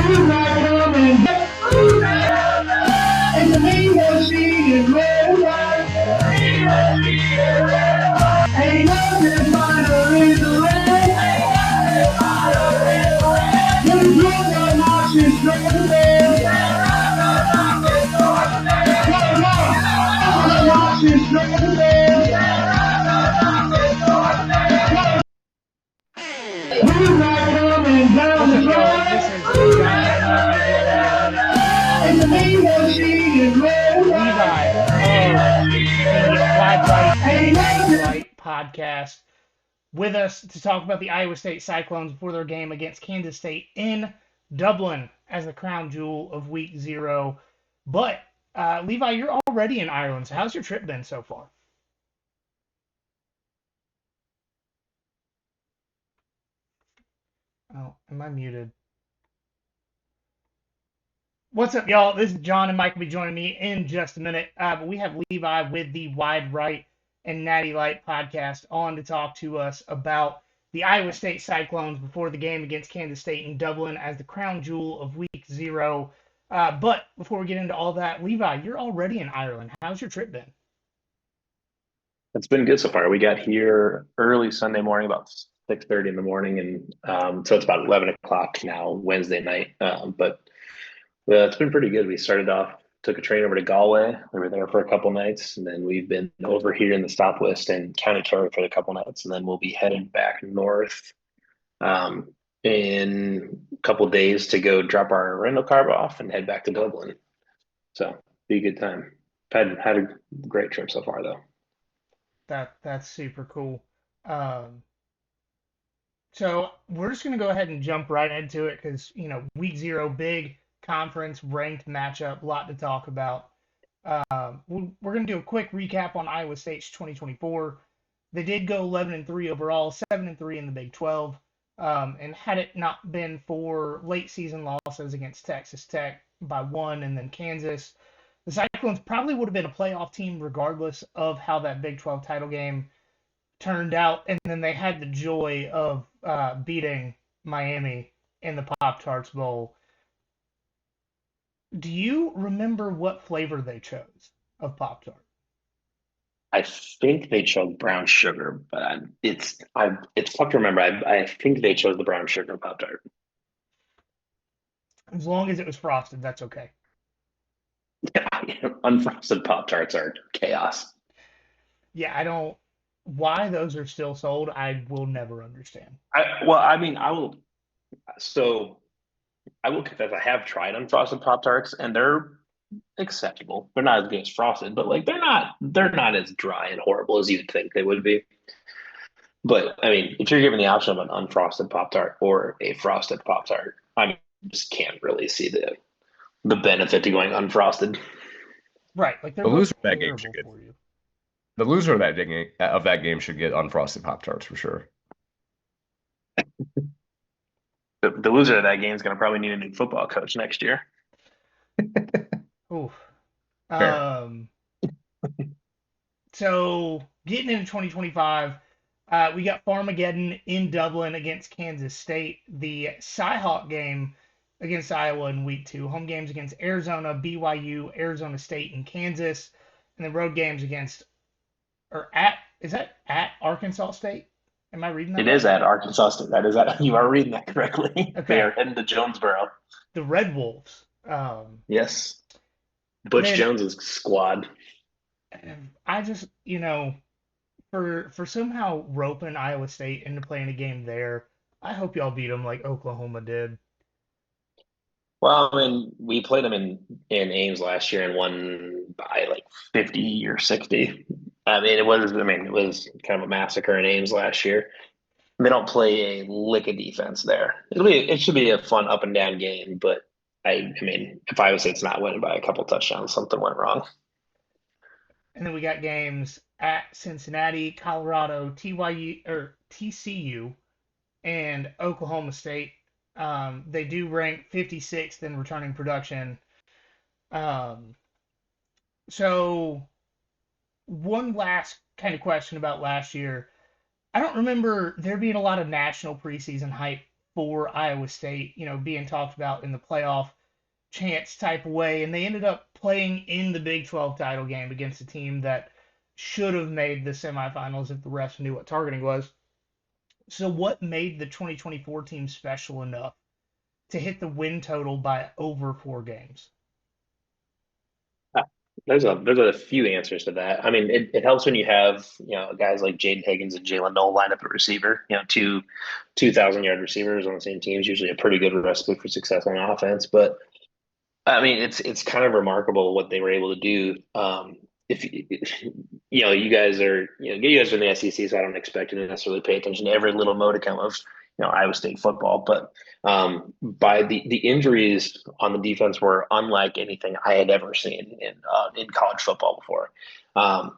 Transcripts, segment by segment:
Levi of the Lite podcast with us to talk about the Iowa State Cyclones before their game against Kansas State in Dublin as the crown jewel of week 0. But Levi, you're already in Ireland, so how's your trip been so far? Oh, am I muted? What's up, y'all? This is John, and Mike will be joining me in just a minute. But we have Levi with the Wide Right and Natty Lite podcast on to talk to us about the Iowa State Cyclones before the game against Kansas State in Dublin as the crown jewel of week 0. But before we get into all that, Levi, you're already in Ireland. How's your trip been? It's been good so far. We got here early Sunday morning, about 6:30 in the morning, and so it's about 11 o'clock now, Wednesday night. But it's been pretty good. We started off, took a train over to Galway. We were there for a couple nights, and then we've been over here in the Southwest and County Kerry for a couple nights, and then we'll be headed back north in a couple days to go drop our rental car off and head back to Dublin. So be a good time. Had a great trip so far, though. That's super cool. Um, so we're just gonna go ahead and jump right into it because week 0, big conference ranked matchup, a lot to talk about. We're gonna do a quick recap on Iowa State's 2024. They did go 11-3 overall, 7-3 in the Big 12. And had it not been for late season losses against Texas Tech by 1 and then Kansas, the Cyclones probably would have been a playoff team regardless of how that Big 12 title game turned out. And then they had the joy of beating Miami in the Pop-Tarts Bowl. Do you remember what flavor they chose of Pop-Tart? I think they chose brown sugar, but it's tough to remember. I think they chose the brown sugar Pop-Tart. As long as it was frosted, that's okay. Yeah, unfrosted Pop-Tarts are chaos. Yeah, I don't. Why those are still sold, I will never understand. I will. So I will confess, I have tried unfrosted Pop-Tarts, and they're acceptable. They're not as good as frosted, but like they're not as dry and horrible as you'd think they would be. But I mean, if you're given the option of an unfrosted Pop-Tart or a frosted Pop-Tart, I just can't really see the benefit to going unfrosted. Right, like they're The both loser of that game terrible should get for you. the loser of that game should get unfrosted Pop-Tarts for sure. The loser of that game is going to probably need a new football coach next year. Oof. Fair. So getting into 2025, we got Farmagedon in Dublin against Kansas State. The Cyhawk game against Iowa in week 2. Home games against Arizona, BYU, Arizona State, and Kansas. And then road games is that at Arkansas State? Am I reading that It right? is at Arkansas State. You are reading that correctly. Okay. They are heading to Jonesboro. The Red Wolves. Yes. Butch Jones's squad. I just, for somehow roping Iowa State into playing a game there, I hope y'all beat them like Oklahoma did. Well, I mean, we played them in Ames last year and won by like 50 or 60. It was kind of a massacre in Ames last year. They don't play a lick of defense there. It should be a fun up and down game, but I mean, if Iowa State's not winning by a couple touchdowns, something went wrong. And then we got games at Cincinnati, Colorado, TCU, and Oklahoma State. They do rank 56th in returning production. So one last kind of question about last year. I don't remember there being a lot of national preseason hype for Iowa State, being talked about in the playoff chance type way, and they ended up playing in the Big 12 title game against a team that should have made the semifinals if the refs knew what targeting was. So, what made the 2024 team special enough to hit the win total by over 4 games? There's a few answers to that. I mean, it helps when you have guys like Jaden Higgins and Jalen Noel line up at receiver. Two 2,000-yard receivers on the same team is usually a pretty good recipe for success on offense. But I mean, it's kind of remarkable what they were able to do. If you guys are you guys are in the SEC, so I don't expect you to necessarily pay attention to every little modicum of Iowa State football, but by the injuries on the defense were unlike anything I had ever seen in college football before.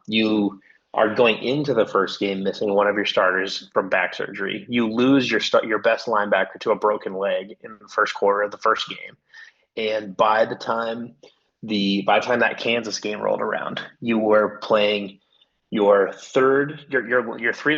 You are going into the first game missing one of your starters from back surgery. You lose your best linebacker to a broken leg in the first quarter of the first game. And by the time that Kansas game rolled around, you were playing your three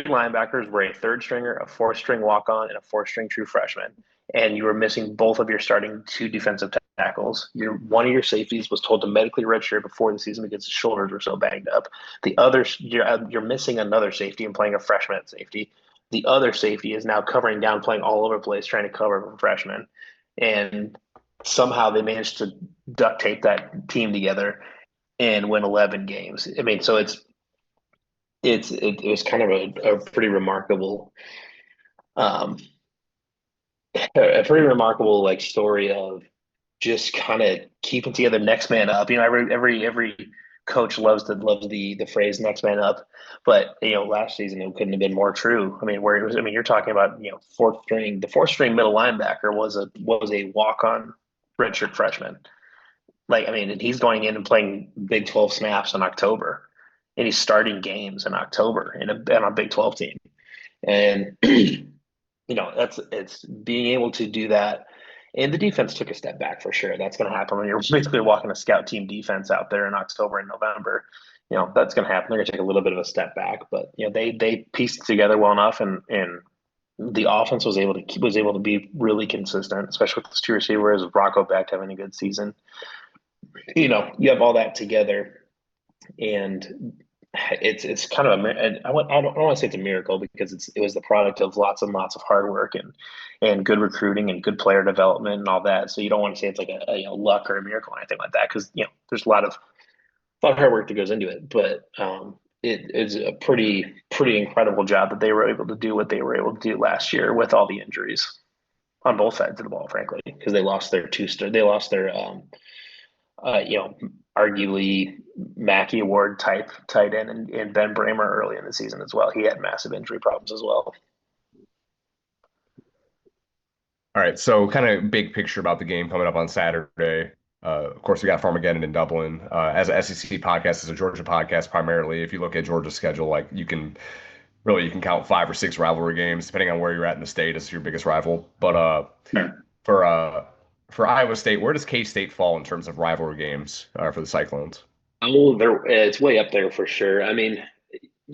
linebackers were a third stringer, a fourth string walk on, and a fourth string true freshman. And you were missing both of your starting two defensive tackles. One of your safeties was told to medically redshirt before the season because his shoulders were so banged up. The other you're missing another safety and playing a freshman at safety. The other safety is now covering down, playing all over the place, trying to cover a freshman. And somehow they managed to duct tape that team together and win 11 games. I mean, so it was kind of a pretty remarkable, like story of just kind of keeping together, next man up. Every coach loves the phrase "next man up," but last season it couldn't have been more true. I mean, where it was. I mean, you're talking about the fourth string middle linebacker was a walk on redshirt freshman. Like, I mean, and he's going in and playing Big 12 snaps in October, and he's starting games in October on a Big 12 team. And it's being able to do that. And the defense took a step back for sure. That's going to happen when you're basically walking a scout team defense out there in October and November. That's going to happen. They're going to take a little bit of a step back, but they pieced it together well enough, and the offense was able to be really consistent, especially with those two receivers, Rocco Becht having a good season. You have all that together, and it's kind of I don't want to say it's a miracle, because it was the product of lots and lots of hard work and good recruiting and good player development and all that. So you don't want to say it's like a luck or a miracle or anything like that, because there's a lot of hard work that goes into it. But it is a pretty incredible job that they were able to do what they were able to do last year with all the injuries on both sides of the ball, frankly, because they lost their arguably Mackey Award type tight end and Ben Bramer early in the season as well. He had massive injury problems as well. All right, so kind of big picture about the game coming up on Saturday. Of course, we got Farmagedon in Dublin. As an SEC podcast, as a Georgia podcast primarily, if you look at Georgia's schedule, like you can count 5 or 6 rivalry games, depending on where you're at in the state as your biggest rival. But for Iowa State, where does K-State fall in terms of rivalry games for the Cyclones? Oh, it's way up there for sure. I mean,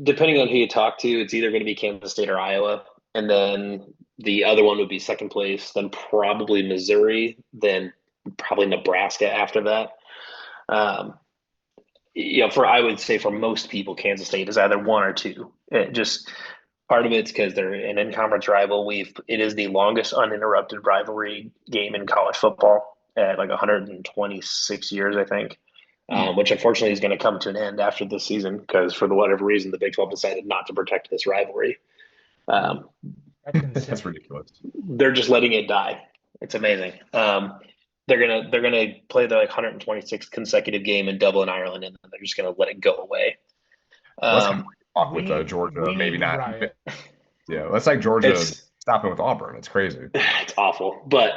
depending on who you talk to, it's either going to be Kansas State or Iowa, and then the other one would be second place, then probably Missouri, then probably Nebraska after that. I would say for most people, Kansas State is either one or two. Part of it's because they're an in-conference rival. It is the longest uninterrupted rivalry game in college football at like 126 years, I think, which unfortunately is going to come to an end after this season because for whatever reason, the Big 12 decided not to protect this rivalry. That's ridiculous. They're just letting it die. It's amazing. They're gonna play their 126th consecutive game in Dublin, Ireland, and then they're just gonna let it go away. With Georgia, maybe not. Yeah, that's like Georgia stopping with Auburn. It's crazy. It's awful, but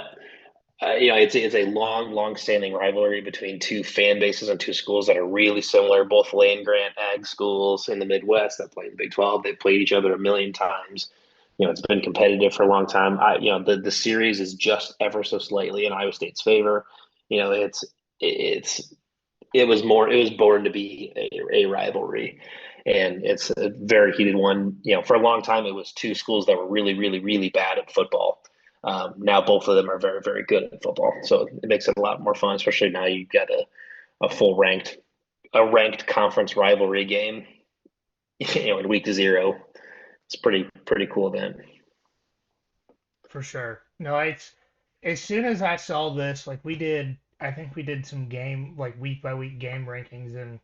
it's a long-standing rivalry between two fan bases and two schools that are really similar. Both land grant ag schools in the Midwest that play in the Big 12. They played each other a million times. It's been competitive for a long time. The series is just ever so slightly in Iowa State's favor. It was born to be a rivalry, and it's a very heated one. For a long time, it was two schools that were really, really, really bad at football. Now both of them are very, very good at football, so it makes it a lot more fun, especially now you've got a full ranked conference rivalry game, in week 0. It's pretty cool event. For sure. No, it's as soon as I saw this, like I think we did some game, like week by week game rankings in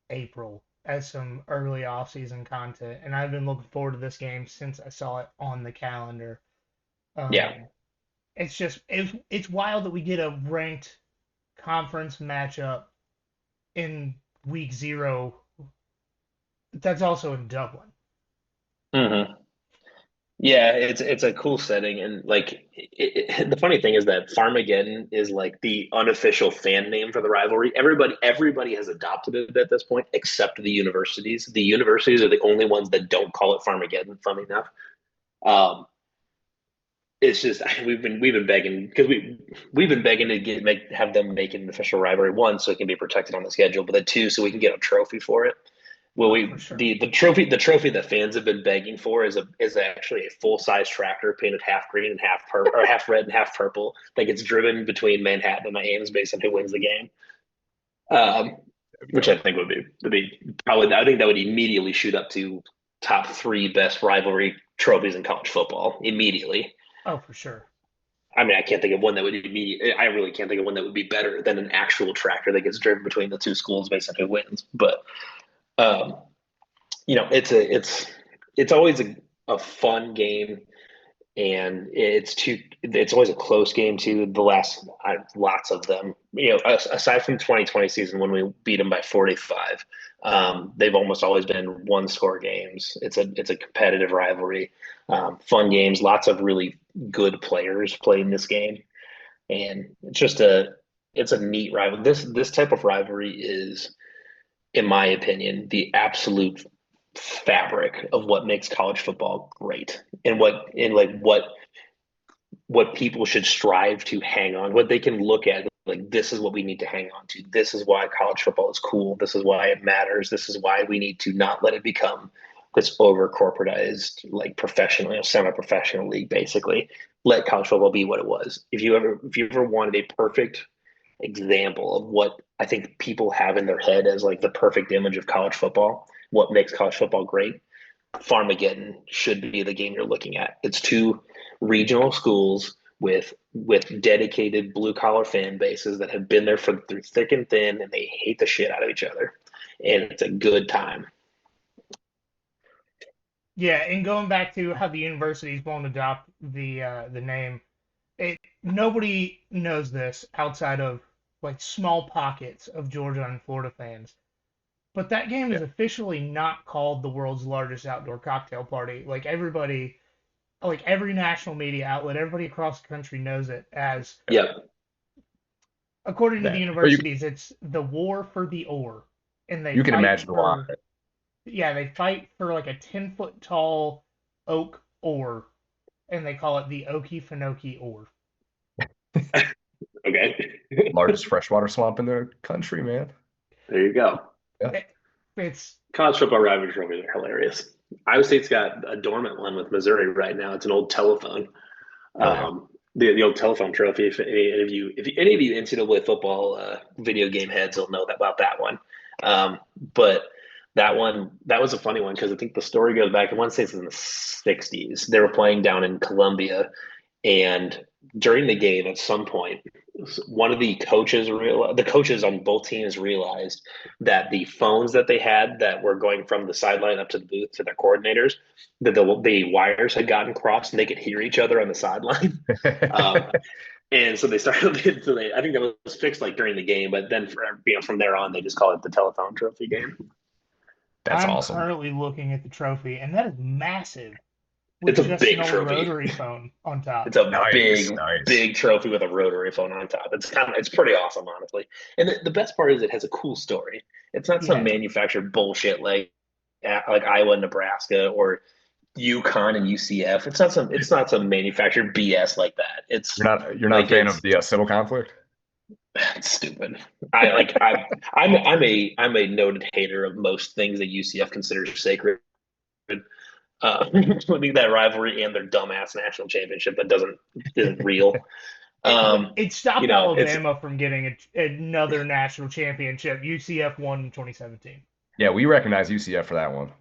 April as some early off-season content, and I've been looking forward to this game since I saw it on the calendar. Yeah. Um, it's wild that we get a ranked conference matchup in week 0. That's also in Dublin. hmm Yeah, it's a cool setting, and like the funny thing is that Farmageddon is like the unofficial fan name for the rivalry. Everybody has adopted it at this point, except the universities. The universities are the only ones that don't call it Farmageddon. Funny enough, um, it's just we've been begging because we've been begging to have them make it an official rivalry, one, so it can be protected on the schedule, but then two, so we can get a trophy for it. Well, Oh, for sure. the trophy that fans have been begging for is actually a full size tractor painted half green and half purple, or half red and half purple, that gets driven between Manhattan and Miami based on who wins the game. Um, There we which go. I think would be probably, I think that would immediately shoot up to top 3 best rivalry trophies in college football immediately. Oh, for sure. I mean, I can't think of one that would immediately. I really can't think of one that would be better than an actual tractor that gets driven between the two schools based on who wins. But um, it's always a fun game, and it's always a close game too. Lots of them, aside from 2020 season when we beat them by 45, they've almost always been one score games. It's a competitive rivalry, fun games, lots of really good players play in this game, and it's a neat rivalry. This type of rivalry is, in my opinion, the absolute fabric of what makes college football great, and like what people should strive to hang on, what they can look at, like, this is what we need to hang on to. This is why college football is cool. This is why it matters. This is why we need to not let it become this over corporatized, like, professional, semi-professional league. Basically, let college football be what it was. If you ever wanted a perfect example of what I think people have in their head as like the perfect image of college football, what makes college football great, Farmageddon should be the game you're looking at. It's two regional schools with dedicated blue collar fan bases that have been there through thick and thin, and they hate the shit out of each other, and it's a good time. Yeah, and going back to how the universities won't adopt the name, nobody knows this outside of like small pockets of Georgia and Florida fans. But that game Yeah. is officially not called the world's largest outdoor cocktail party. Like everybody, like every national media outlet, everybody across the country knows it as, Yep. according to the That, but universities, it's the war for the ore. And they you can fight imagine why. for, yeah, they fight for like a 10-foot tall oak ore, and they call it the Okefenokee ore. Okay. Largest freshwater swamp in the country, man. There you go. Yeah. It, it's, College football rivalry trophies are hilarious. Iowa State's got a dormant one with Missouri right now. It's an old telephone. Oh yeah. The old telephone trophy. If any of you NCAA football video game heads will know about that one. But that was a funny one because I think the story goes back. I want to say it's in the '60s. They were playing down in Columbia, and during the game, at some point, one of the coaches on both teams realized that the phones that they had that were going from the sideline up to the booth to their coordinators, that the wires had gotten crossed and they could hear each other on the sideline. Um, and so they started. I think that was fixed like during the game, but then from there on, they just call it the telephone trophy game. That's I'm awesome. currently looking at the trophy, and that is massive It's with a just an big old trophy. rotary phone on top. It's a Nice, big, nice. big trophy with a rotary phone on top. It's pretty awesome, honestly. And the best part is it has a cool story. It's not some Yeah, manufactured bullshit like Iowa, Nebraska, or UConn and UCF. It's not some manufactured BS like that. You're not a Like fan of it's the civil conflict? it's stupid. I'm a noted hater of most things that UCF considers sacred. including that rivalry and their dumbass national championship that isn't real. It stopped It's Alabama from getting another national championship. UCF won in 2017. Yeah, we recognize UCF for that one.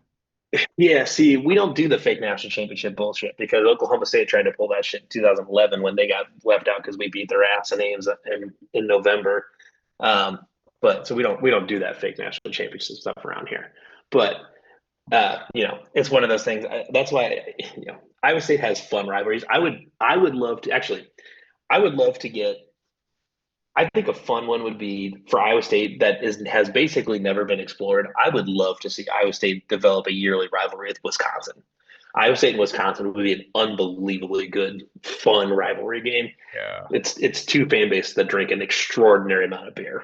Yeah, see, we don't do the fake national championship bullshit because Oklahoma State tried to pull that shit in 2011 when they got left out because we beat their ass in Ames in November. Um, but so we don't do that fake national championship stuff around here. But it's one of those things. That's why Iowa State has fun rivalries. I would love to actually. I would love to get. I think a fun one would be for Iowa State that has basically never been explored. I would love to see Iowa State develop a yearly rivalry with Wisconsin. Iowa State and Wisconsin would be an unbelievably good, fun rivalry game. Yeah. It's two fan bases that drink an extraordinary amount of beer,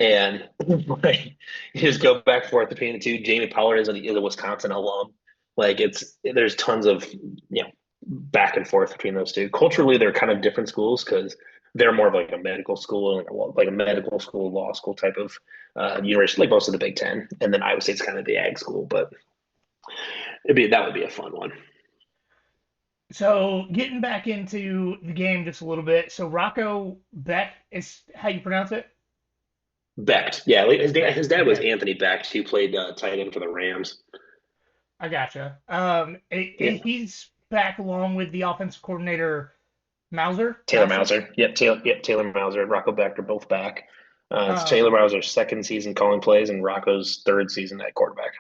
and like, you just go back and forth between the two. Jamie Pollard is a Wisconsin alum. Like there's tons of back and forth between those two. Culturally, they're kind of different schools because they're more of like a medical school, like a medical school, law school type of university, like most of the Big Ten. And then Iowa State's kind of the ag school, but that would be a fun one. So getting back into the game just a little bit. So Rocco Beck is how you pronounce it? Becht, yeah, his dad was Okay, Anthony Becht, who played tight end for the Rams. I gotcha. Yeah, He's back along with the offensive coordinator Taylor Mauser. Mauser. Yep, Taylor Mauser and Rocco Becht are both back. It's Taylor Um, Mauser's second season calling plays and Rocco's third season at quarterback.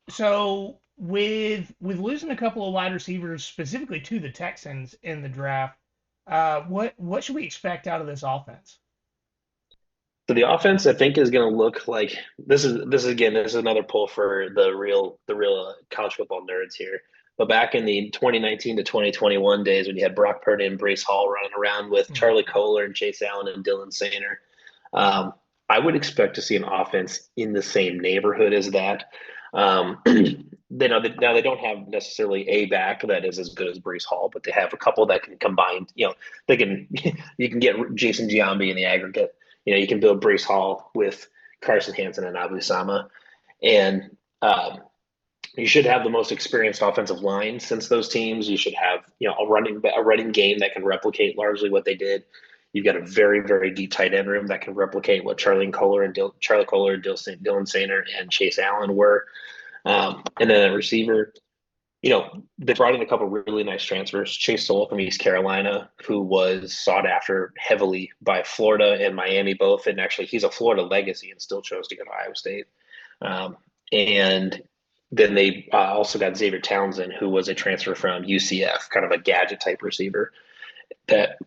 so with losing a couple of wide receivers, specifically to the Texans in the draft, what should we expect out of this offense? So the offense, I think, is going to look like this is another pull for the real college football nerds here. But back in the 2019 to 2021 days, when you had Brock Purdy and Brace Hall running around with Mhm. Charlie Kohler and Chase Allen and Dylan Sainer, um, I would expect to see an offense in the same neighborhood as that. Now they don't have necessarily a back that is as good as Brace Hall, but they have a couple that can combine. They can you can get Jason Giambi in the aggregate. You can build Brace Hall with Carson Hansen and Abu Sama, and you should have the most experienced offensive line since those teams. You should have a running game that can replicate largely what they did. You've got a very very deep tight end room that can replicate what Charlie Kohler, Dylan Sainer, and Chase Allen were. And then a receiver, they brought in a couple really nice transfers. Chase Sowell from East Carolina, who was sought after heavily by Florida and Miami both, and actually he's a Florida legacy and still chose to go to Iowa State. And then they also got Xavier Townsend, who was a transfer from UCF, kind of a gadget type receiver. That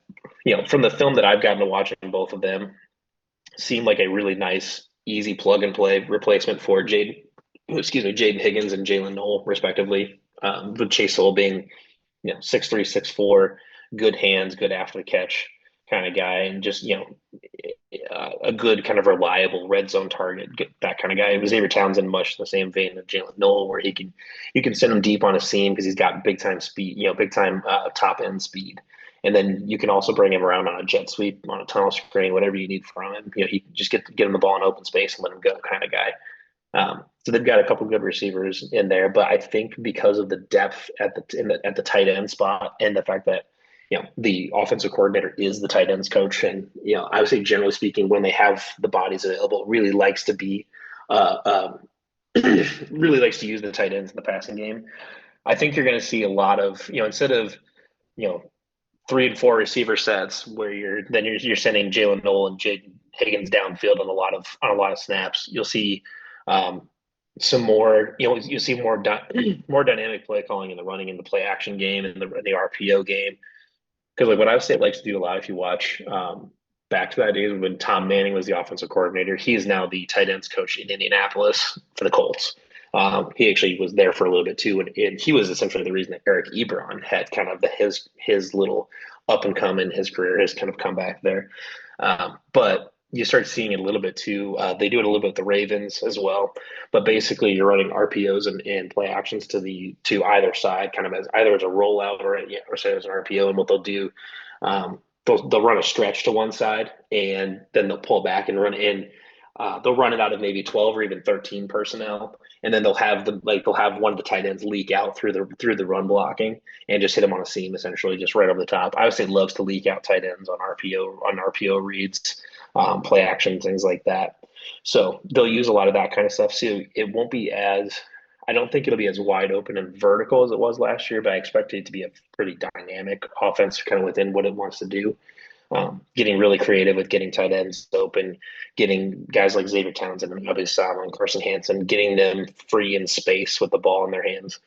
from the film that I've gotten to watch in both of them, seemed like a really nice, easy plug and play replacement for Jaden Higgins and Jalen Noel, respectively. With Chase Sowell being 6'3", 6'4", good hands, good after the catch kind of guy, and just a good kind of reliable red zone target, that kind of guy. It was Xavier Townsend, much the same vein of Jalen Noel, where you can send him deep on a seam because he's got big time speed, big time top end speed. And then you can also bring him around on a jet sweep, on a tunnel screen, whatever you need from him. He can just get him the ball in open space and let him go, kind of guy. So they've got a couple good receivers in there, but I think because of the depth at the tight end spot and the fact that the offensive coordinator is the tight ends coach, and I would say generally speaking, when they have the bodies available, really likes to be really likes to use the tight ends in the passing game. I think you're going to see a lot of instead of you know 3 and 4 receiver sets where you're sending Jalen Noel and Jaden Higgins downfield on a lot of snaps. You'll see um, some more. You'll see more more dynamic play calling in the running and the play action game and the RPO game. Because like what Iowa State likes to do a lot, if you watch back to that days when Tom Manning was the offensive coordinator, he is now the tight ends coach in Indianapolis for the Colts. He actually was there for a little bit too, and he was essentially the reason that Eric Ebron had kind of his little up and come in his career, his kind of comeback there. But you start seeing it a little bit too. They do it a little bit with the Ravens as well. But basically, you're running RPOs and play actions to either side, kind of as either as a rollout or say as an RPO. And what they'll do, they'll run a stretch to one side, and then they'll pull back and run in. They'll run it out of maybe 12 or even 13 personnel, and then they'll have one of the tight ends leak out through the run blocking and just hit them on a seam, essentially, just right over the top. I would say loves to leak out tight ends on RPO reads, play action, things like that. So they'll use a lot of that kind of stuff. So it won't be as I don't think it'll be as wide open and vertical as it was last year, but I expect it to be a pretty dynamic offense, kind of within what it wants to do. Getting really creative with getting tight ends open, getting guys like Xavier Townsend and Abby Sama and Carson Hansen, getting them free in space with the ball in their hands,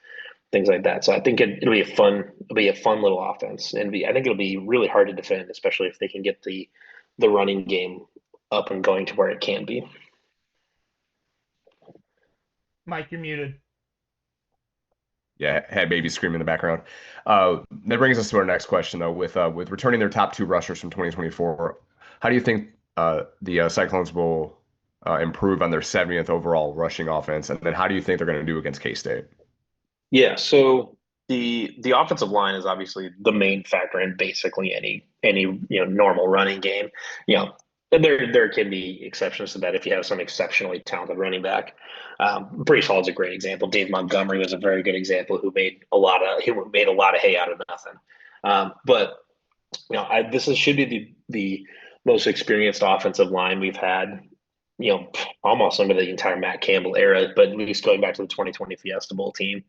things like that. So I think it'll be a fun little offense, and I think it'll be really hard to defend, especially if they can get the running game up and going to where it can be. Mike, you're muted. Yeah, had babies screaming in the background. That brings us to our next question, though. With returning their top two rushers from 2024, how do you think the Cyclones will improve on their 70th overall rushing offense? And then how do you think they're going to do against K-State? Yeah, so the offensive line is obviously the main factor in basically any normal running game. You know, there can be exceptions to that if you have some exceptionally talented running back. Brees Hall is a great example. Dave Montgomery was a very good example who made a lot of hay out of nothing. But should be the most experienced offensive line we've had. Almost under the entire Matt Campbell era, but at least going back to the 2020 Fiesta Bowl team.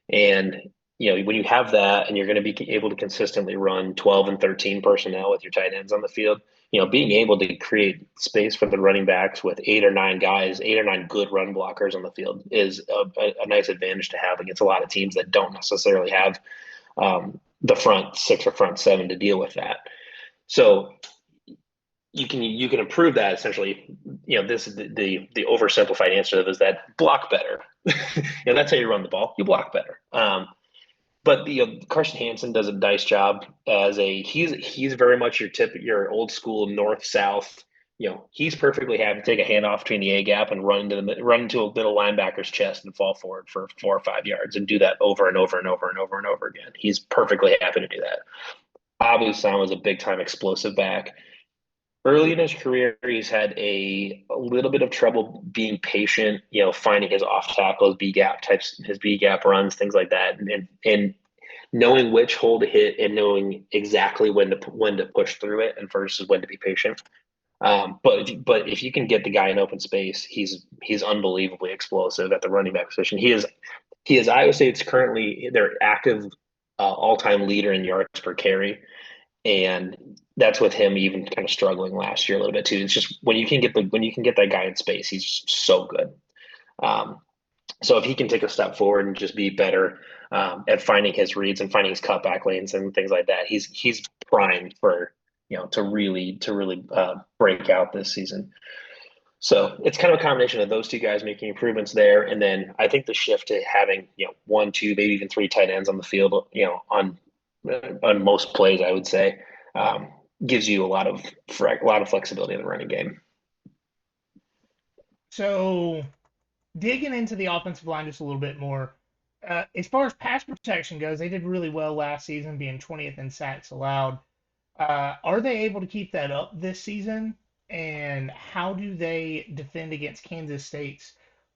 And when you have that and you're going to be able to consistently run 12 and 13 personnel with your tight ends on the field, being able to create space for the running backs with 8 or 9 good run blockers on the field is a nice advantage to have against a lot of teams that don't necessarily have the front six or front seven to deal with that. So you can improve that essentially. This is the oversimplified answer to it is that block better. That's how you run the ball. You block better. But Carson Hansen does a nice job he's very much your old school north south. He's perfectly happy to take a handoff between the A gap and run into a middle linebacker's chest and fall forward for 4 or 5 yards and do that over and over and over and over and over again. He's perfectly happy to do that. Abu Sam was a big time explosive back. Early in his career, he's had a little bit of trouble being patient, finding his off tackle, his B gap runs, things like that, and knowing which hole to hit and knowing exactly when to push through it and versus when to be patient. But if you can get the guy in open space, he's unbelievably explosive at the running back position. He is Iowa State's currently their active all-time leader in yards per carry. And that's with him even kind of struggling last year a little bit too. It's just when you can get that guy in space, he's so good. So if he can take a step forward and just be better at finding his reads and finding his cutback lanes and things like that, he's primed for to really break out this season. So it's kind of a combination of those two guys making improvements there, and then I think the shift to having 1, 2, maybe even 3 tight ends on the field, on most plays, I would say, gives you a lot of flexibility in the running game. So, digging into the offensive line just a little bit more, as far as pass protection goes, they did really well last season, being 20th in sacks allowed. Are they able to keep that up this season? And how do they defend against Kansas State's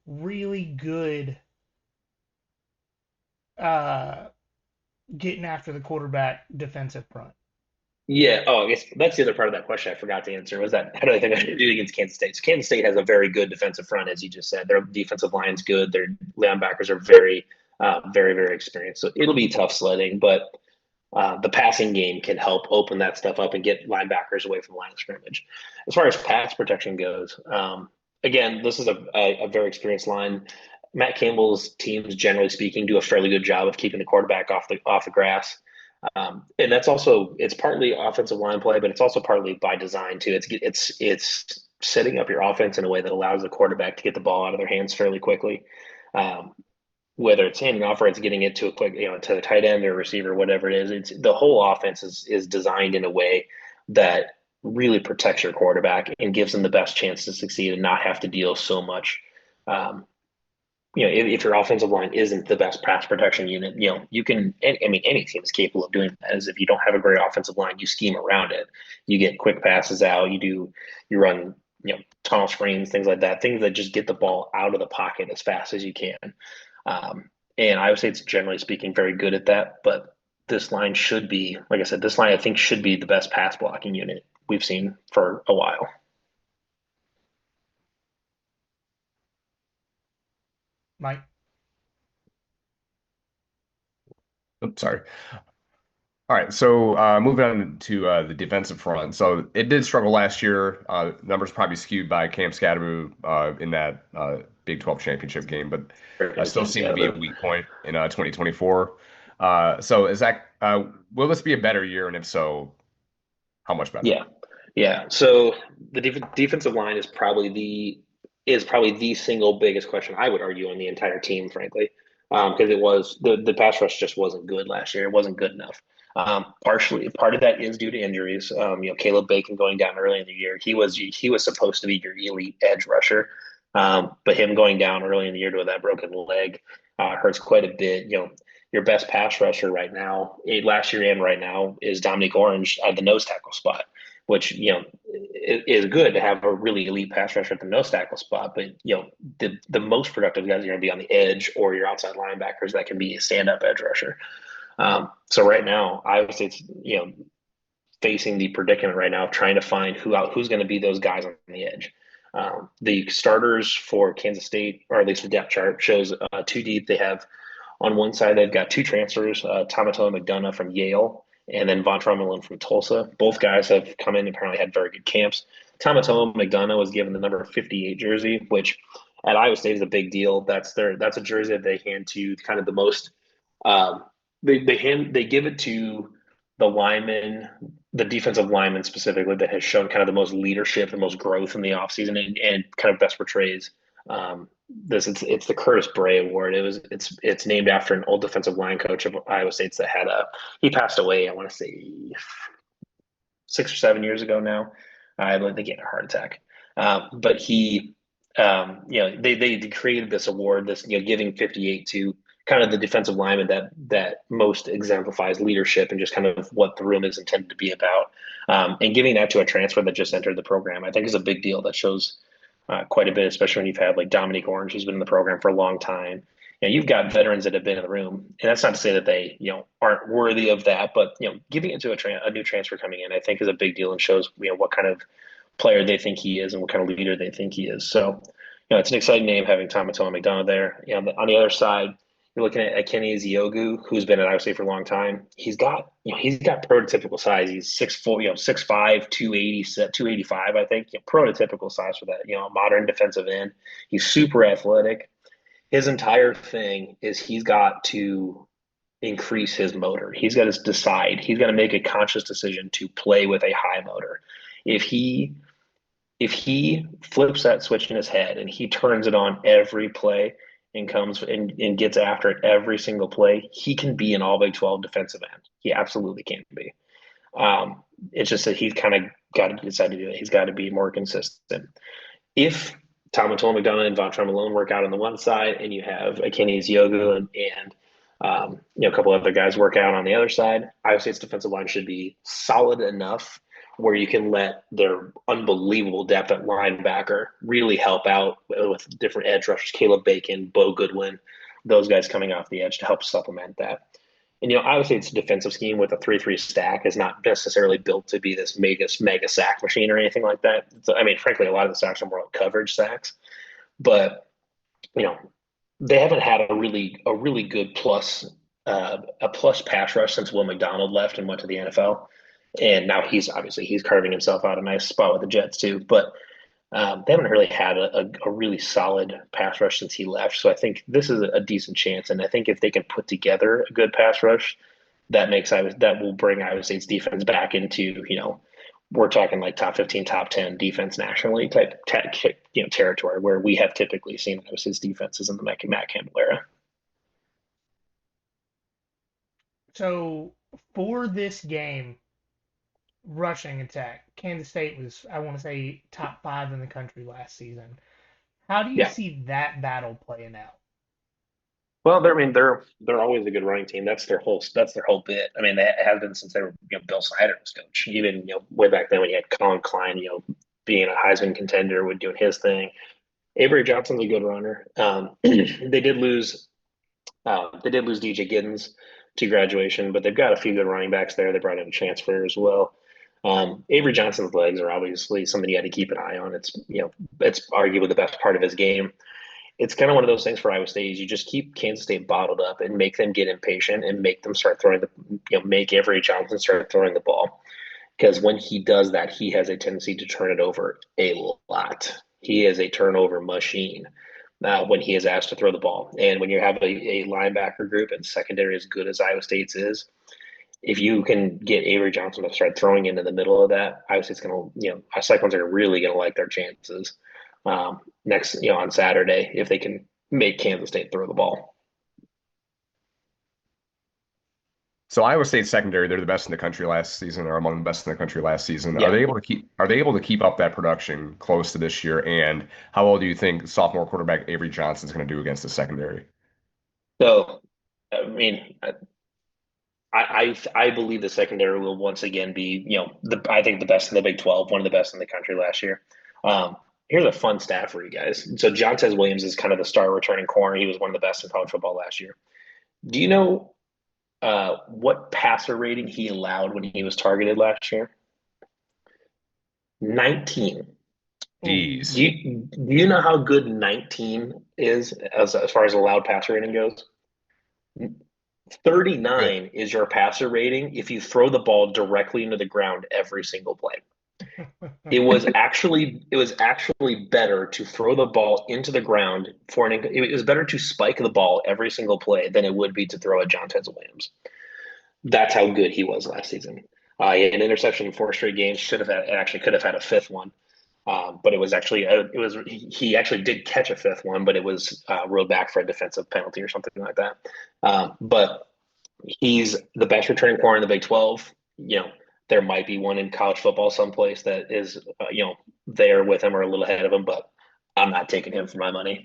really good getting after the quarterback defensive front? Yeah. Oh, I guess that's the other part of that question I forgot to answer was that how do I think I should do against Kansas State? So Kansas State has a very good defensive front, as you just said. Their defensive line's good. Their linebackers are very, very, very experienced. So it'll be tough sledding, but the passing game can help open that stuff up and get linebackers away from the line of scrimmage. As far as pass protection goes, again, this is a very experienced line. Matt Campbell's teams, generally speaking, do a fairly good job of keeping the quarterback off the grass. And it's partly offensive line play, but it's also partly by design too. It's setting up your offense in a way that allows the quarterback to get the ball out of their hands fairly quickly. Whether it's handing off or it's getting it to to the tight end or receiver, whatever it is, it's the whole offense is designed in a way that really protects your quarterback and gives them the best chance to succeed and not have to deal so much. If your offensive line isn't the best pass protection unit, you can, any team is capable of doing that. As if you don't have a great offensive line, you scheme around it. You get quick passes out. You run tunnel screens, things like that, things that just get the ball out of the pocket as fast as you can. And I would say it's generally speaking very good at that. But this line should be, like I said, this line I think should be the best pass blocking unit we've seen for a while. Mike. Oops, sorry. All right, so moving on to the defensive front. So it did struggle last year. Numbers probably skewed by Cam Scadaboo in that Big 12 championship game, but still seemed to be a weak point in 2024. So is that will this be a better year, and if so, how much better? Yeah. So the defensive line is probably the single biggest question I would argue on the entire team, frankly, because it was the pass rush just wasn't good last year. It wasn't good enough. Part of that is due to injuries. Caleb Bacon going down early in the year. He was supposed to be your elite edge rusher, but him going down early in the year with that broken leg hurts quite a bit. Your best pass rusher right now, last year and right now, is Dominique Orange at the nose tackle spot, which is good to have a really elite pass rusher at the nose tackle spot. But the most productive guys are going to be on the edge or your outside linebackers that can be a stand up edge rusher. So right now, I would say it's facing the predicament right now of trying to find who's going to be those guys on the edge. The starters for Kansas State, or at least the depth chart, shows two deep. They have on one side they've got two transfers, Tamatoa McDonough from Yale, and then Vontrell Malone from Tulsa. Both guys have come in and apparently had very good camps. Tamatoa McDonough was given the number 58 jersey, which at Iowa State is a big deal. That's a jersey that they hand to kind of the most. They give it to the lineman, the defensive lineman specifically, that has shown kind of the most leadership, the most growth in the offseason, and kind of best portrays it's the Curtis Bray Award. It's named after an old defensive line coach of Iowa State's that he passed away, I want to say 6 or 7 years ago now. I believe they get a heart attack. But they created this award, this giving 58 to kind of the defensive lineman that most exemplifies leadership and just kind of what the room is intended to be about. And giving that to a transfer that just entered the program, I think, is a big deal. That shows quite a bit, especially when you've had like Dominique Orange, who's been in the program for a long time. You've got veterans that have been in the room, and that's not to say that they aren't worthy of that, but giving it to a new transfer coming in, I think, is a big deal and shows what kind of player they think he is and what kind of leader they think he is. So it's an exciting name having Tamatoa McDonough there. On the other side, you're looking at Kenny Eziogu, who's been at Iowa State for a long time. He's got prototypical size. He's 6'4", 6'5", 280, 285, I think. Prototypical size for that. A modern defensive end. He's super athletic. His entire thing is he's got to increase his motor. He's got to decide. He's got to make a conscious decision to play with a high motor. If he flips that switch in his head and he turns it on every play and comes and gets after it every single play, he can be an all Big 12 defensive end. He absolutely can be. It's just that he's kind of got to decide to do it. He's got to be more consistent. If Tamatoa McDonough and Vontrell Malone work out on the one side, and you have Kenny Eziogu and a couple other guys work out on the other side, Iowa State's defensive line should be solid enough where you can let their unbelievable depth at linebacker really help out with different edge rushers, Caleb Bacon, Bo Goodwin, those guys coming off the edge to help supplement that. And Iowa State's defensive scheme with a 3-3 stack is not necessarily built to be this mega sack machine or anything like that. So, frankly, a lot of the sacks are more like coverage sacks, but they haven't had a really good plus pass rush since Will McDonald left and went to the NFL. And now he's carving himself out a nice spot with the Jets too. But they haven't really had a really solid pass rush since he left. So I think this is a decent chance. And I think if they can put together a good pass rush, that will bring Iowa State's defense back into, we're talking like top 15, top 10 defense nationally type territory where we have typically seen Iowa State's defenses in the Matt Campbell era. So for this game, rushing attack, Kansas State was, I want to say, top 5 in the country last season. How do you see that battle playing out? Well, they're always a good running team. That's their whole bit. They have been since they were Bill Snyder was coach. Even way back then when you had Colin Klein, being a Heisman contender, with doing his thing. Avery Johnson's a good runner. They did lose. They did lose DJ Giddens to graduation, but they've got a few good running backs there. They brought in a transfer as well. Avery Johnson's legs are obviously something you had to keep an eye on. It's arguably the best part of his game. It's kind of one of those things for Iowa State is you just keep Kansas State bottled up and make them get impatient and make them start throwing make Avery Johnson start throwing the ball. Because when he does that, he has a tendency to turn it over a lot. He is a turnover machine when he is asked to throw the ball. And when you have a linebacker group and secondary as good as Iowa State's is, if you can get Avery Johnson to start throwing into the middle of that, Iowa State's going to, our Cyclones are really going to like their chances next, on Saturday if they can make Kansas State throw the ball. So Iowa State secondary, they're the best in the country last season, or among the best in the country last season. Yeah. Are they able to keep up that production close to this year? And how well do you think sophomore quarterback Avery Johnson is going to do against the secondary? So, I mean, I believe the secondary will once again be, I think the best in the Big 12, one of the best in the country last year. Here's a fun stat for you guys. So Jontez Williams is kind of the star returning corner. He was one of the best in college football last year. Do you know what passer rating he allowed when he was targeted last year? 19. Jeez. Do you know how good 19 is as far as allowed passer rating goes? 39 is your passer rating if you throw the ball directly into the ground every single play. It was actually better to throw the ball into the ground it was better to spike the ball every single play than it would be to throw at Jontez Williams. That's how good he was last season. He had an interception in 4 straight games. Could have had a 5th one, but he actually did catch a 5th one, but it was ruled back for a defensive penalty or something like that. But he's the best returning corner in the Big 12. There might be one in college football someplace that is, there with him or a little ahead of him, but I'm not taking him for my money.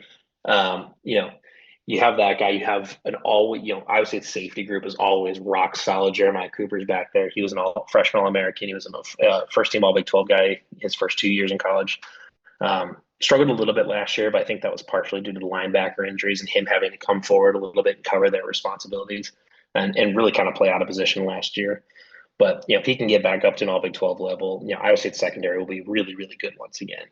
You have that guy. You have Iowa State's safety group is always rock solid. Jeremiah Cooper's back there. He was an freshman All-American. He was a first-team All-Big 12 guy his first 2 years in college. Struggled a little bit last year, but I think that was partially due to the linebacker injuries and him having to come forward a little bit and cover their responsibilities and really kind of play out of position last year. But if he can get back up to an All-Big 12 level, Iowa State secondary will be really, really good once again.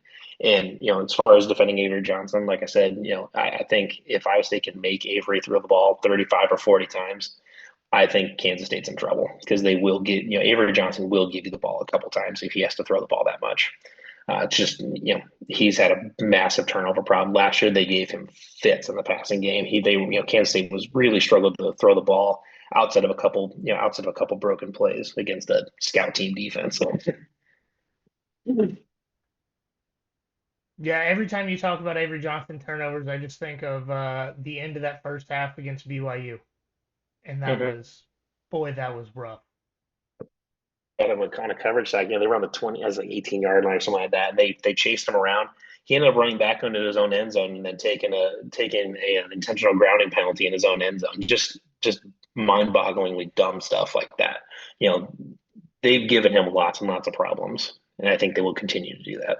And as far as defending Avery Johnson, like I said, I think if Iowa State can make Avery throw the ball 35 or 40 times, I think Kansas State's in trouble because they will get Avery Johnson will give you the ball a couple times if he has to throw the ball that much. It's just he's had a massive turnover problem. Last year they gave him fits in the passing game. Kansas State was really struggled to throw the ball outside of a couple broken plays against a scout team defense. Yeah, every time you talk about Avery Johnson turnovers, I just think of the end of that first half against BYU, and that was rough. And on a coverage side, they were on the 20 as like 18-yard line or something like that, and they chased him around. He ended up running back into his own end zone and then taking an intentional grounding penalty in his own end zone. Just mind-bogglingly dumb stuff like that. They've given him lots and lots of problems, and I think they will continue to do that.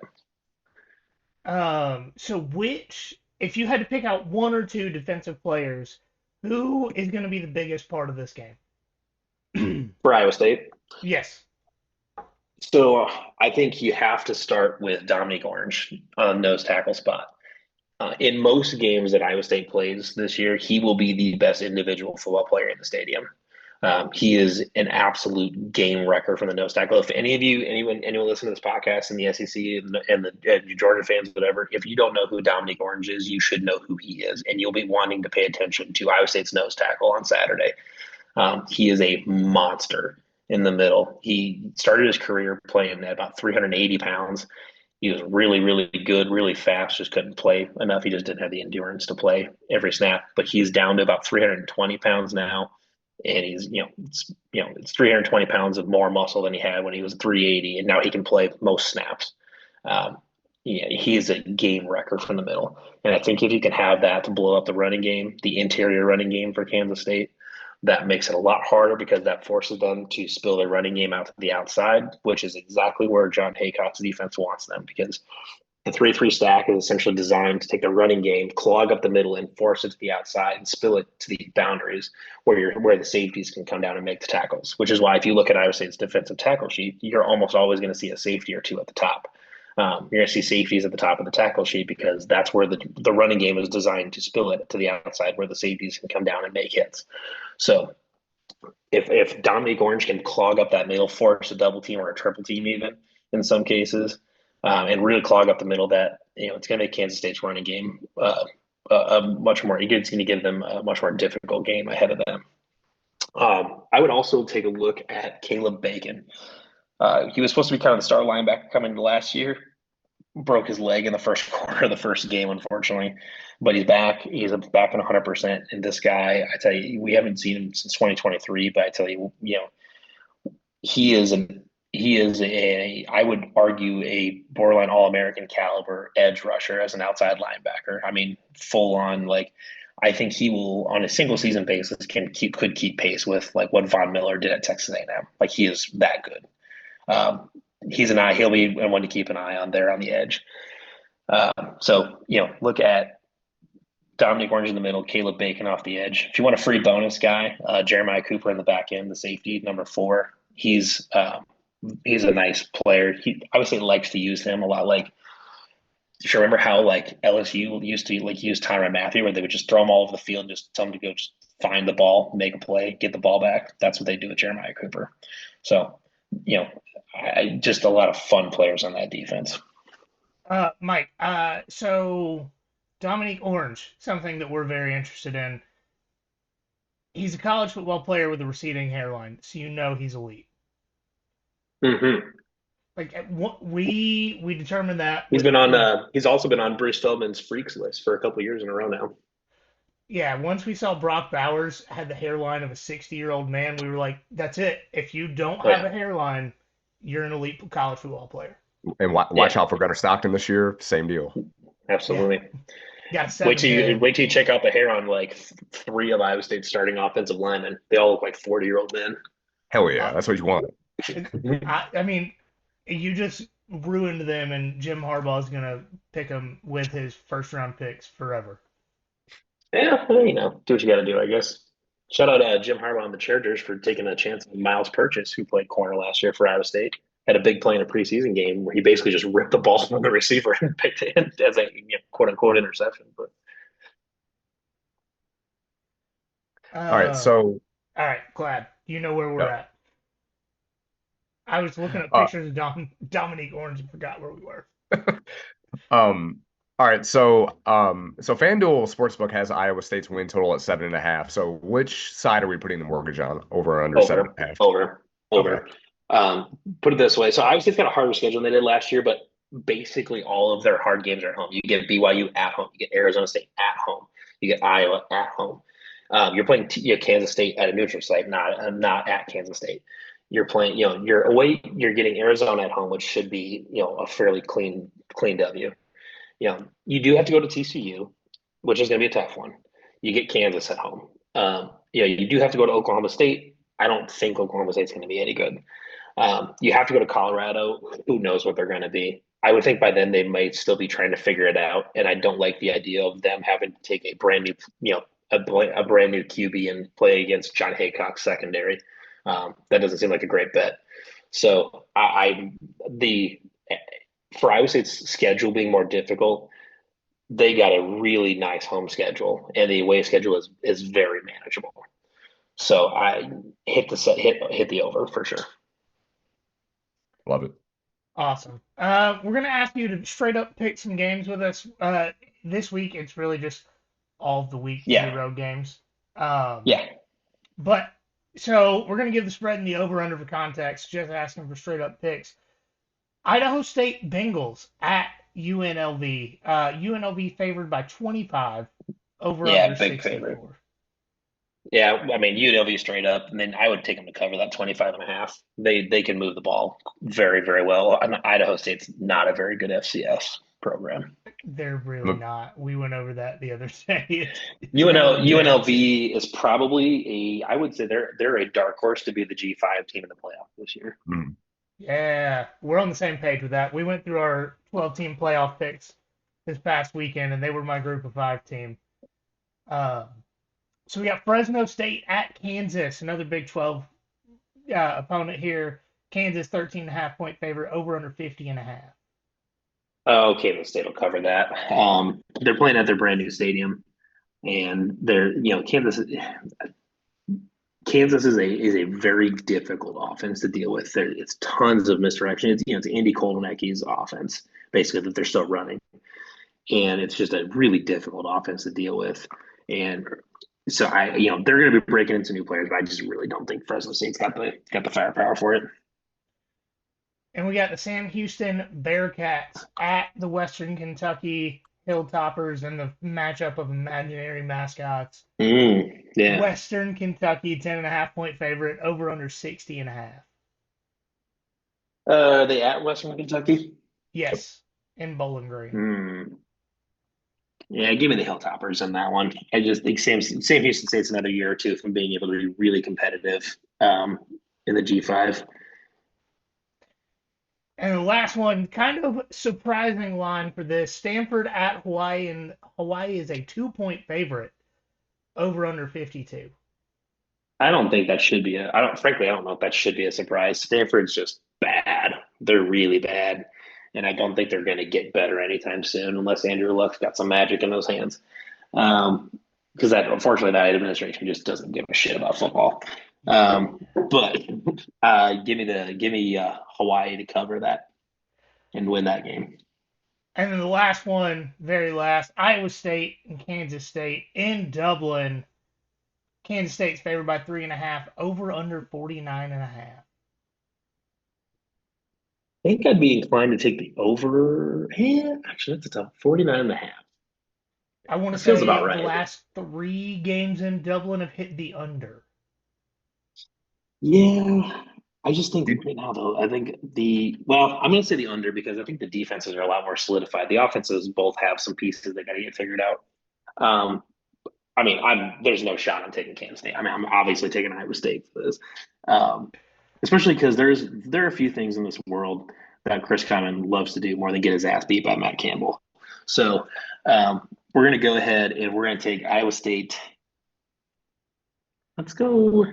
So if you had to pick out 1 or 2 defensive players, who is going to be the biggest part of this game? For Iowa State? Yes. So I think you have to start with Dominique Orange on nose tackle spot. In most games that Iowa State plays this year, he will be the best individual football player in the stadium. He is an absolute game wrecker from the nose tackle. If anyone listening to this podcast in the SEC and the Georgia fans, whatever, if you don't know who Dominique Orange is, you should know who he is, and you'll be wanting to pay attention to Iowa State's nose tackle on Saturday. He is a monster in the middle. He started his career playing at about 380 pounds. He was really, really good, really fast, just couldn't play enough. He just didn't have the endurance to play every snap. But he's down to about 320 pounds now. And he's, it's 320 pounds of more muscle than he had when he was 380. And now he can play most snaps. He is a game wrecker from the middle. And I think if you can have that to blow up the running game, the interior running game for Kansas State, That makes it a lot harder because that forces them to spill their running game out to the outside, which is exactly where John Haycock's defense wants them, because the 3-3 stack is essentially designed to take the running game, clog up the middle, and force it to the outside and spill it to the boundaries where the safeties can come down and make the tackles. Which is why if you look at Iowa State's defensive tackle sheet, you're almost always going to see a safety or two at the top. You're going to see safeties at the top of the tackle sheet because that's where the running game is designed to spill it to the outside where the safeties can come down and make hits. So if Dominique Orange can clog up that middle, force a double team or a triple team even in some cases, and really clog up the middle, that it's going to make Kansas State's running game a much more. It's going to give them a much more difficult game ahead of them. I would also take a look at Caleb Bacon. He was supposed to be kind of the star linebacker coming into last year. Broke his leg in the first quarter of the first game, unfortunately, but he's back. He's back on 100%. And this guy, I tell you, we haven't seen him since 2023. But I tell you, he is a I would argue a borderline All-American caliber edge rusher as an outside linebacker. I mean, full on, like, I think he will, on a single season basis, could keep pace with like what Von Miller did at Texas A&M. Like, he is that good. He'll be one to keep an eye on there on the edge. So look at Dominic Orange in the middle, Caleb Bacon off the edge. If you want a free bonus guy, Jeremiah Cooper in the back end, the safety, number 4. He's a nice player. He obviously likes to use him a lot. Like, if you remember how like LSU used to use Tyrann Mathieu, where they would just throw him all over the field and just tell him to go just find the ball, make a play, get the ball back. That's what they do with Jeremiah Cooper. So, just a lot of fun players on that defense. Mike, so Dominique Orange, something that we're very interested in. He's a college football player with a receding hairline, so he's elite. Mm-hmm. Like, we determined that he's also been on Bruce Feldman's freaks list for a couple years in a row now. Yeah, once we saw Brock Bowers had the hairline of a 60-year-old man, we were like, that's it. If you don't have a hairline, you're an elite college football player. And watch out for Gunnar Stockton this year. Same deal. Absolutely. Yeah. Wait till you check out the hair on like 3 of Iowa State's starting offensive linemen. They all look like 40-year-old men. Hell yeah, that's what you want. I mean, you just ruined them, and Jim Harbaugh is gonna pick them with his first-round picks forever. Yeah, do what you got to do, I guess. Shout out Jim Harbaugh and the Chargers for taking a chance on Miles Purchase, who played corner last year for Iowa State. Had a big play in a preseason game where he basically just ripped the ball from the receiver and picked it in as a quote-unquote interception. But all right, glad you know where we're at. I was looking at pictures of Dominique Orange and forgot where we were. All right, so FanDuel Sportsbook has Iowa State's win total at 7.5. So which side are we putting the mortgage on? Over or under 7.5? Over. Okay. Put it this way. So Iowa State's got a harder schedule than they did last year, but basically all of their hard games are at home. You get BYU at home. You get Arizona State at home. You get Iowa at home. You're playing Kansas State at a neutral site, not at Kansas State. You're playing, you're away. You're getting Arizona at home, which should be, a fairly clean W. You do have to go to TCU, which is going to be a tough one. You get Kansas at home. You do have to go to Oklahoma State. I don't think Oklahoma State's going to be any good. You have to go to Colorado. Who knows what they're going to be? I would think by then they might still be trying to figure it out. And I don't like the idea of them having to take a brand new, a brand new QB and play against John Haycock's secondary. That doesn't seem like a great bet. So for Iowa State's schedule being more difficult, they got a really nice home schedule, and the away schedule is very manageable. So I hit the over for sure. Love it. Awesome. We're gonna ask you to straight up pick some games with us. This week it's really just all of the week 0 games. But so we're gonna give the spread and the over under for context, just asking for straight up picks. Idaho State Bengals at UNLV. UNLV favored by 25 over under big 64. favorite. Yeah, I mean UNLV straight up, and then I would take them to cover that 25.5. They can move the ball very, very well. And Idaho State's not a very good FCS program. They're really not. We went over that the other day. It's really bad. UNLV is probably I would say they're a dark horse to be the G5 team in the playoff this year. Mm. Yeah, we're on the same page with that. We went through our 12-team playoff picks this past weekend, and they were my group of five team. Um, so we got Fresno State at Kansas, another Big 12 opponent here. Kansas 13.5 point favorite, over under 50.5. Okay, the state will cover that. They're playing at their brand new stadium, and Kansas is a very difficult offense to deal with. It's tons of misdirection. It's Andy Kolonecki's offense basically that they're still running, and it's just a really difficult offense to deal with. And so they're going to be breaking into new players, but I just really don't think Fresno State's got the firepower for it. And we got the Sam Houston Bearcats at the Western Kentucky Hilltoppers in the matchup of imaginary mascots. Yeah. Western Kentucky 10.5 point favorite, over under 60.5. Are they at Western Kentucky? Yes, in Bowling Green. Yeah, give me the Hilltoppers on that one. I just think Sam Houston State's another year or two from being able to be really competitive in the G5. And the last one, kind of surprising line for this, Stanford at Hawaii, and Hawaii is a 2 point favorite, over under 52. I don't think that should be frankly, I don't know if that should be a surprise. Stanford's just bad. They're really bad. And I don't think they're going to get better anytime soon unless Andrew Luck's got some magic in those hands. Because unfortunately, that administration just doesn't give a shit about football. But give me Hawaii to cover that and win that game. And then the last one, very last, Iowa State and Kansas State in Dublin. Kansas State's favored by 3.5, over under 49.5. I think I'd be inclined to take the over. Yeah, actually, that's a tough 49.5. I want to That feels about say the right. last three games in Dublin have hit the under. Yeah, I just think right now, though, I'm going to say the under because I think the defenses are a lot more solidified. The offenses both have some pieces they got to get figured out. There's no shot I'm taking Kansas State. I'm obviously taking Iowa State for this, especially because there are a few things in this world that Chris Conlon loves to do more than get his ass beat by Matt Campbell. So we're going to go ahead and we're going to take Iowa State. Let's go.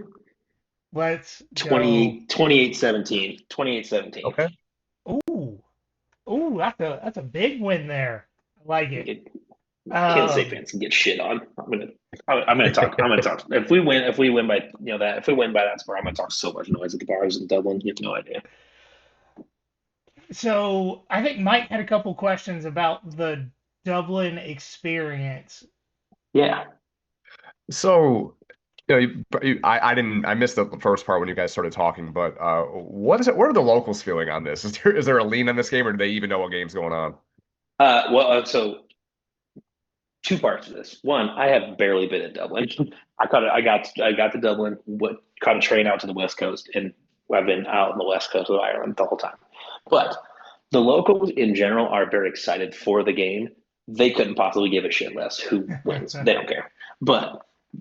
Let's 28-17. 28-17. Okay. Ooh, that's a big win there. I like it. Kansas State fans can get shit on. I'm gonna talk. If we win by that score, I'm gonna talk so much noise at the bars in Dublin. You have no idea. So I think Mike had a couple questions about the Dublin experience. Yeah. So, I missed the first part when you guys started talking, but what are the locals feeling on this? Is there a lean on this game, or do they even know what game's going on? So two parts of this. One, I have barely been in Dublin. I got to Dublin, caught a train out to the West Coast, and I've been out on the West Coast of Ireland the whole time. But the locals in general are very excited for the game. They couldn't possibly give a shit less who wins. They don't care. But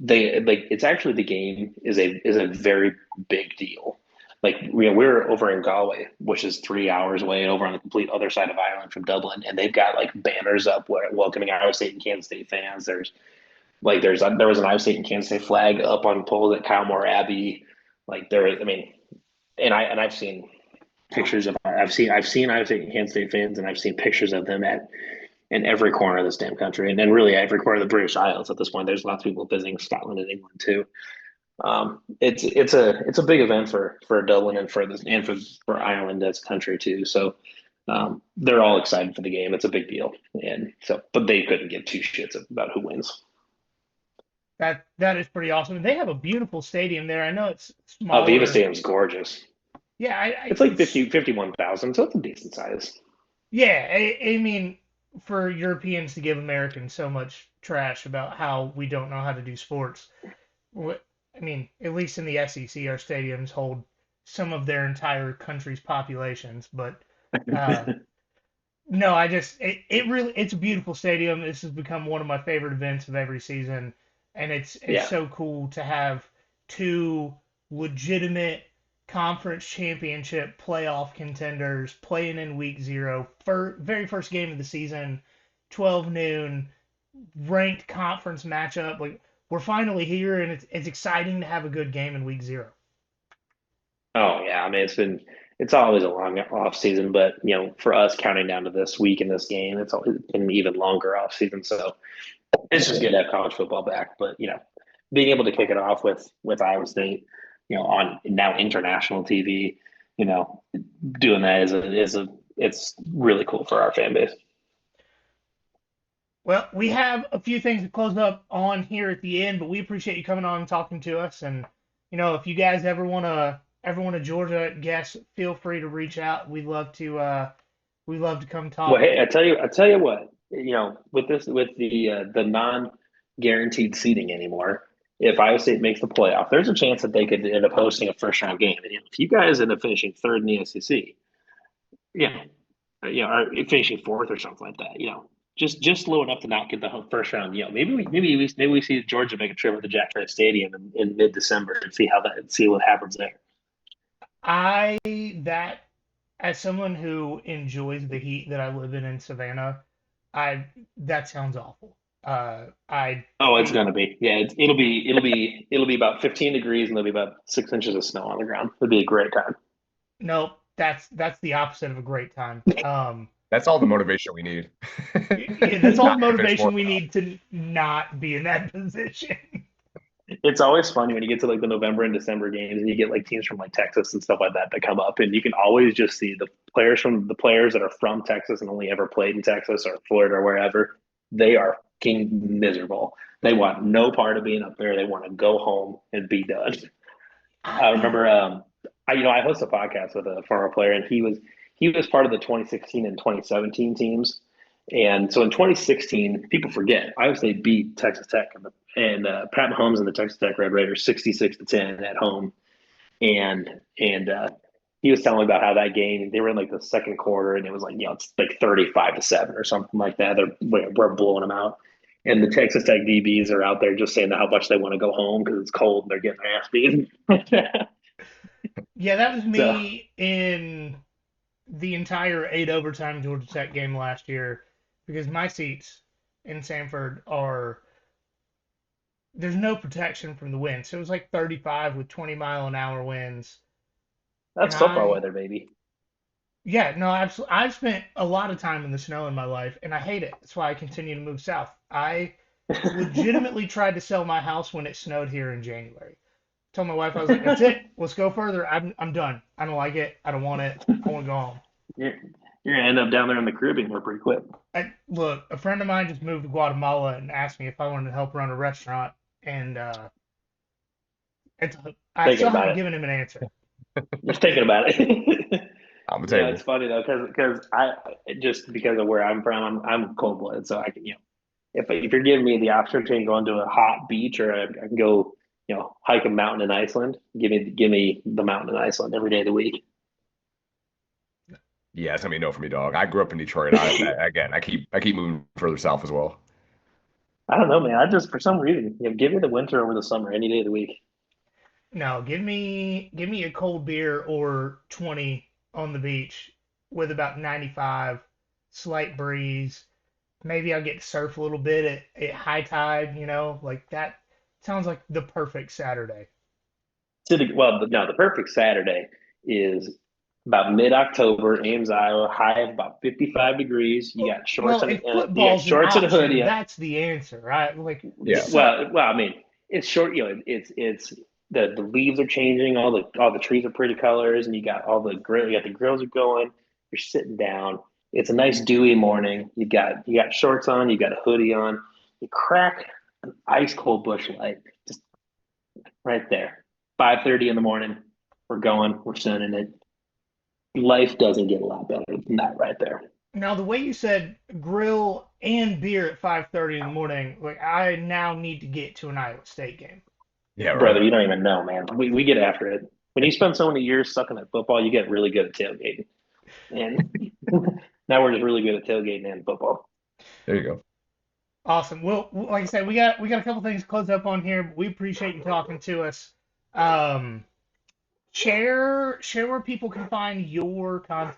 it's actually the game is a very big deal. Like we're over in Galway, which is 3 hours away, over on the complete other side of Ireland from Dublin, and they've got like banners up welcoming Iowa State and Kansas State fans. There was an Iowa State and Kansas State flag up on poles at Kylemore Abbey. I've seen pictures of I've seen Iowa State and Kansas State fans, and I've seen pictures of them in every corner of this damn country, and then really every corner of the British Isles at this point. There's lots of people visiting Scotland and England too. It's a big event for Dublin and for Ireland as a country too. So they're all excited for the game. It's a big deal, but they couldn't give two shits about who wins. That is pretty awesome. They have a beautiful stadium there. I know it's small. Viva Stadium's gorgeous. Yeah, it's like 51,000, so it's a decent size. Yeah, I mean, for Europeans to give Americans so much trash about how we don't know how to do sports. I mean, at least in the SEC, our stadiums hold some of their entire country's populations. But No, I just it really it's a beautiful stadium. This has become one of my favorite events of every season, and it's Yeah. so cool to have two legitimate conference championship playoff contenders playing in week zero, very first game of the season, 12 noon, ranked conference matchup. Like we're finally here, and it's exciting to have a good game in week zero. Oh yeah, I mean it's always a long off season, but for us counting down to this week in this game, it's an even longer off season. So it's just good to have college football back. But being able to kick it off with Iowa State, on now international TV, doing that is a it's really cool for our fan base. Well, we have a few things to close up on here at the end, but we appreciate you coming on and talking to us. And if you guys ever want a Georgia guest, feel free to reach out. We'd love to come Well, talk. hey, I tell you what, with the non-guaranteed seating anymore, if Iowa State makes the playoff, there's a chance that they could end up hosting a first round game. And if you guys end up finishing third in the SEC, you know, or finishing fourth or something like that, just low enough to not get the first round. Maybe we see Georgia make a trip to Jack Trice Stadium in mid December and see what happens there. I that as someone who enjoys the heat that I live in Savannah, I that sounds awful. I Oh, it's hate. gonna be. Yeah, it'll be about 15 degrees and there'll be about 6 inches of snow on the ground. It'll be a great time. Nope, that's the opposite of a great time. That's all the motivation we need. Yeah, that's all the Not to finish motivation fourth. we need to not be in that position. It's always funny when you get to like the November and December games and you get like teams from like Texas and stuff like that come up and you can always just see the players that are from Texas and only ever played in Texas or Florida or wherever. They are fucking miserable. They want no part of being up there. They want to go home and be done. I I, remember I host a podcast with a former player and he was part of the 2016 and 2017 teams. And so in 2016, people forget Iowa State beat Texas Tech and Pat Mahomes and the Texas Tech Red Raiders 66-10 at home. And he was telling me about how that game they were in like the second quarter and it was like it's like 35-7 or something like that. We're blowing them out. And the Texas Tech DBs are out there just saying how much they want to go home because it's cold and they're getting their ass beaten. yeah, that was So me in the entire eight overtime Georgia Tech game last year because my seats in Sanford are there's no protection from the wind. So it was like 35 with 20-mile-an-hour winds. And that's football weather, baby. yeah, no, absolutely. I've spent a lot of time in the snow in my life, and I hate it. That's why I continue to move south. I legitimately tried to sell my house when it snowed here in January. Told my wife, I was like, that's it. Let's go further. I'm done. I don't like it. I don't want it. I want to go home. you're, you're gonna end up down there in the Caribbean here pretty quick. Look, a friend of mine just moved to Guatemala and asked me if I wanted to help run a restaurant, and it's, I Thinking still about haven't it. given him an answer. Just thinking about it. On the table. It's funny though because I just because of where I'm from, I'm cold blooded, so I can if you're giving me the option between going to a hot beach or I can go hike a mountain in Iceland, give me the mountain in Iceland every day of the week. Yeah, it's gonna be a no for me, dog. I grew up in Detroit. Again, I keep moving further south as well. I don't know, man. I just for some reason give me the winter over the summer any day of the week. No, give me a cold beer or 20 on the beach with about 95, slight breeze. Maybe I'll get to surf a little bit at high tide, like that sounds like the perfect Saturday. No, the perfect Saturday is about mid-October, Ames, Iowa, high of about 55 degrees. You Well, got shorts well, and if you got football's an shorts and a hoodie. option, that's the answer, right? Like Yeah. so Well, I mean, it's short. It's the leaves are changing. All the trees are pretty colors, and you got all the grill. You got the grills are going. You're sitting down. It's a nice dewy morning. You got shorts on. You got a hoodie on. You crack an ice cold Bush Light just right there. 5:30 in the morning. We're going. We're sending it. Life doesn't get a lot better than that right there. now the way you said grill and beer at 5:30 in the morning, like I now need to get to an Iowa State game. Yeah, right. Brother, you don't even know, man. We get after it. When you spend so many years sucking at football, you get really good at tailgating. And Now we're just really good at tailgating and football. There you go. Awesome. Well, like I said, we got a couple things to close up on here, but we appreciate you talking to us. Um, share where people can find your content.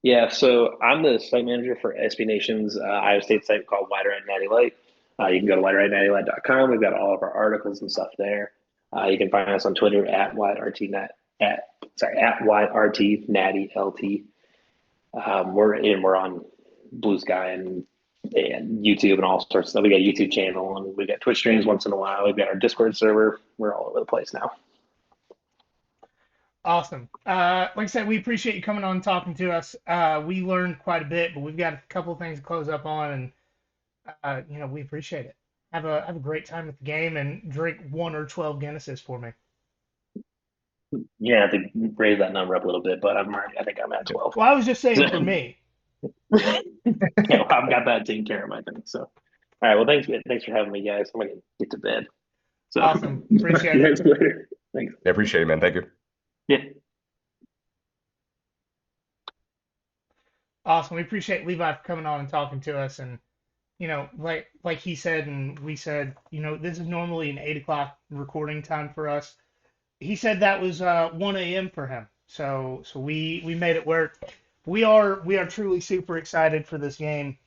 Yeah, so I'm the site manager for SB Nation's Iowa State site called Wider and Natty Lite. You can go to wideranddnattylite.com. We've got all of our articles and stuff there. You can find us on Twitter at YRTNat at YRTNattyLT. We're on Blue Sky and YouTube and all sorts of stuff. We got a YouTube channel and we got Twitch streams once in a while. We've got our Discord server. We're all over the place now. Awesome. Like I said, we appreciate you coming on and talking to us. We learned quite a bit, but we've got a couple of things to close up on, and we appreciate it. Have a great time at the game, and drink 1 or 12 Guinnesses for me. Yeah, I have to raise that number up a little bit, but I think I'm at 12. Well, I was just saying for me. Yeah, I've got that taken care of, I think. So, all right. Well, thanks for having me, guys. I'm gonna get to bed. So, Awesome. Appreciate you it. guys later. Thanks. I appreciate it, man. Thank you. Yeah. Awesome. We appreciate Levi for coming on and talking to us. And, like he said and we said, this is normally an 8 o'clock recording time for us. He said that was 1 a.m. for him. So we made it work. We are truly super excited for this game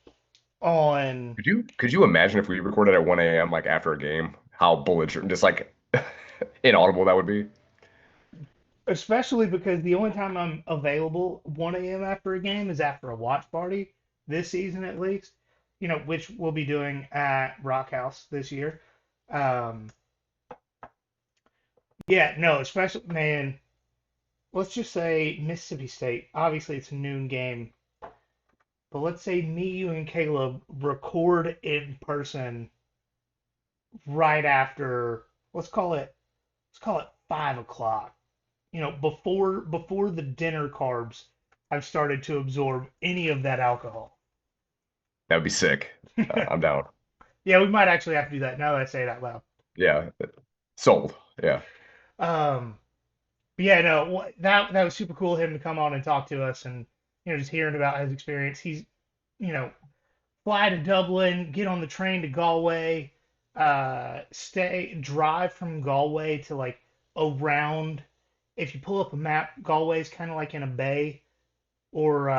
on. Could you imagine if we recorded at 1 a.m. like after a game, how belligerent, just like inaudible that would be? Especially because the only time I'm available 1 a.m. after a game is after a watch party, this season at least, which we'll be doing at Rock House this year. Yeah, no, especially, man, let's just say Mississippi State. Obviously, it's a noon game, but let's say me, you, and Caleb record in person right after, let's call it 5 o'clock. Before the dinner carbs have started to absorb any of that alcohol. That would be sick. I'm down. Yeah, we might actually have to do that now that I say it out loud. Yeah. Sold. Yeah. Um, but yeah, no, that was super cool of him to come on and talk to us, and just hearing about his experience. He's, fly to Dublin, get on the train to Galway, drive from Galway to like around. If you pull up a map, Galway's kind of like in a bay, or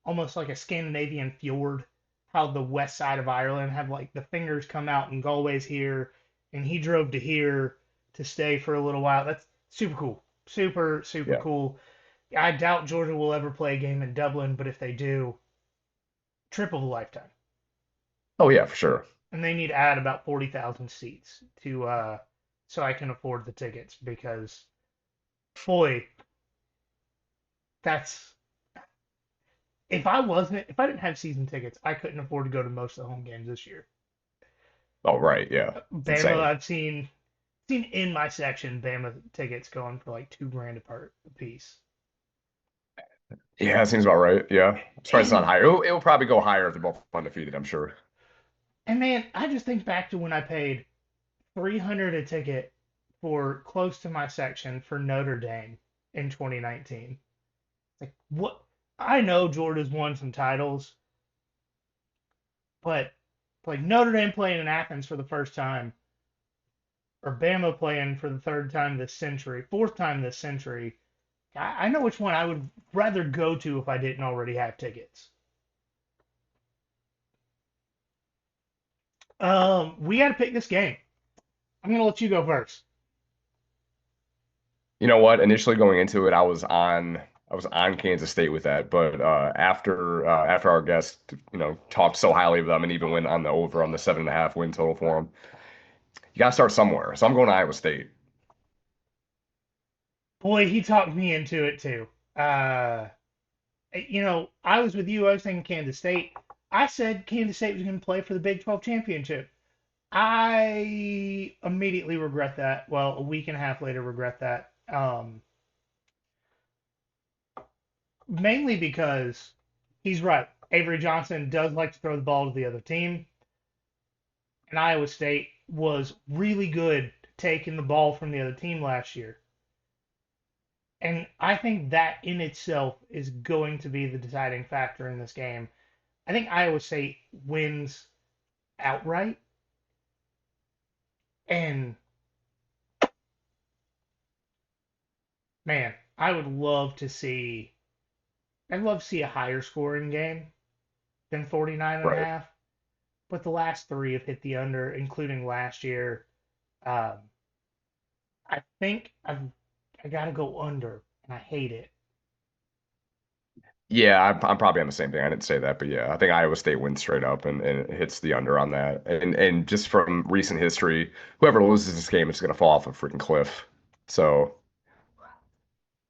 almost like a Scandinavian fjord. How the west side of Ireland have like the fingers come out, and Galway's here, and he drove to here to stay for a little while. That's super cool, super Yeah. cool. I doubt Georgia will ever play a game in Dublin, but if they do, trip of a lifetime. Oh yeah, for sure. And they need to add about 40,000 seats to so I can afford the tickets because boy, that's if I didn't have season tickets, I couldn't afford to go to most of the home games this year. Oh right, yeah. It's Bama, insane. I've seen in my section Bama tickets going for like $2,000 a piece. Yeah, that seems about right. Yeah. I'm surprised it's not And higher. It'll probably go higher if they're both undefeated, I'm sure. and man, I just think back to when I paid 300 a ticket for close to my section for Notre Dame in 2019. Like what? I know Georgia's won some titles, but like Notre Dame playing in Athens for the first time, or Bama playing for the third time this century, fourth time this century, I know which one I would rather go to if I didn't already have tickets. We got to pick this game. I'm gonna let you go first. You know what? Initially going into it, I was on Kansas State with that, but after our guest, talked so highly of them and even went on the over on the 7.5 win total for them, you got to start somewhere. So I'm going to Iowa State. Boy, he talked me into it too. I was with you. I was thinking Kansas State. I said Kansas State was going to play for the Big 12 championship. I immediately regret that. Well, a week and a half later, regret that. Mainly because he's right. Avery Johnson does like to throw the ball to the other team, and Iowa State was really good taking the ball from the other team last year. And I think that in itself is going to be the deciding factor in this game. I think Iowa State wins outright. And man, I'd love to see a higher scoring game than 49 and a Right. half. But the last three have hit the under, including last year. Um, I think I gotta go under, and I hate it. Yeah, I'm probably on the same thing. I didn't say that, but yeah, I think Iowa State wins straight up and it hits the under on that. And just from recent history, whoever loses this game is going to fall off a freaking cliff. So for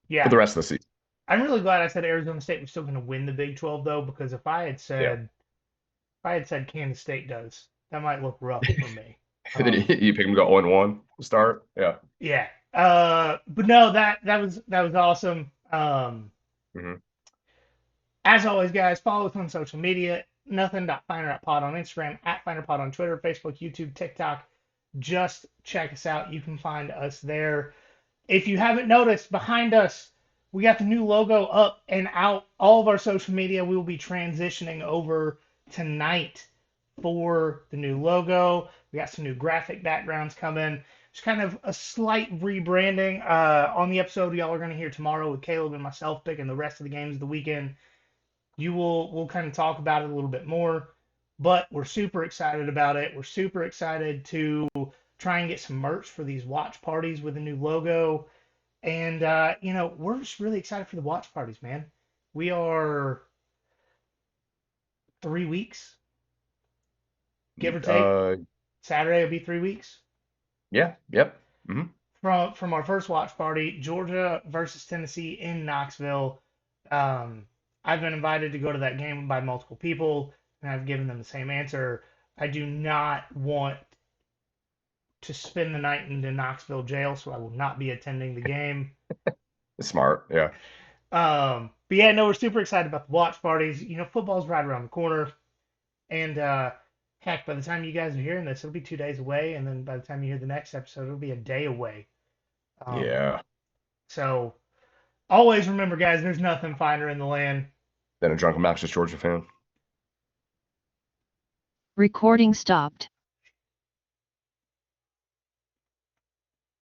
Yeah, the rest of the season, I'm really glad I said Arizona State was still going to win the Big 12 though, because yeah. if I had said Kansas State does, that might look rough for me. Then Um, you pick them to go 0-1 to start. Yeah. yeah. But no, that was awesome. Hmm. As always, guys, follow us on social media. Nothing.finder.pod on Instagram, at FinderPod on Twitter, Facebook, YouTube, TikTok. Just check us out. You can find us there. If you haven't noticed, behind us, we got the new logo up and out. All of our social media, we will be transitioning over tonight for the new logo. We got some new graphic backgrounds coming. It's kind of a slight rebranding. On the episode y'all are going to hear tomorrow with Caleb and myself picking the rest of the games of the weekend, we'll kind of talk about it a little bit more. But we're super excited about it. We're super excited to try and get some merch for these watch parties with a new logo. And we're just really excited for the watch parties, man. We are 3 weeks, give or take. Uh, Saturday will be 3 weeks yeah. Yep. Hmm. from our first watch party, Georgia versus Tennessee in Knoxville. Um, I've been invited to go to that game by multiple people, and I've given them the same answer. I do not want to spend the night in the Knoxville jail, so I will not be attending the game. Smart. Yeah. But yeah, no, we're super excited about the watch parties. Football's right around the corner, and heck, by the time you guys are hearing this, it'll be 2 days away, and then by the time you hear the next episode, it'll be a day away. Um, Yeah. so always remember, guys, there's nothing finer in the land. Then a drunk obnoxious Georgia fan. Recording stopped.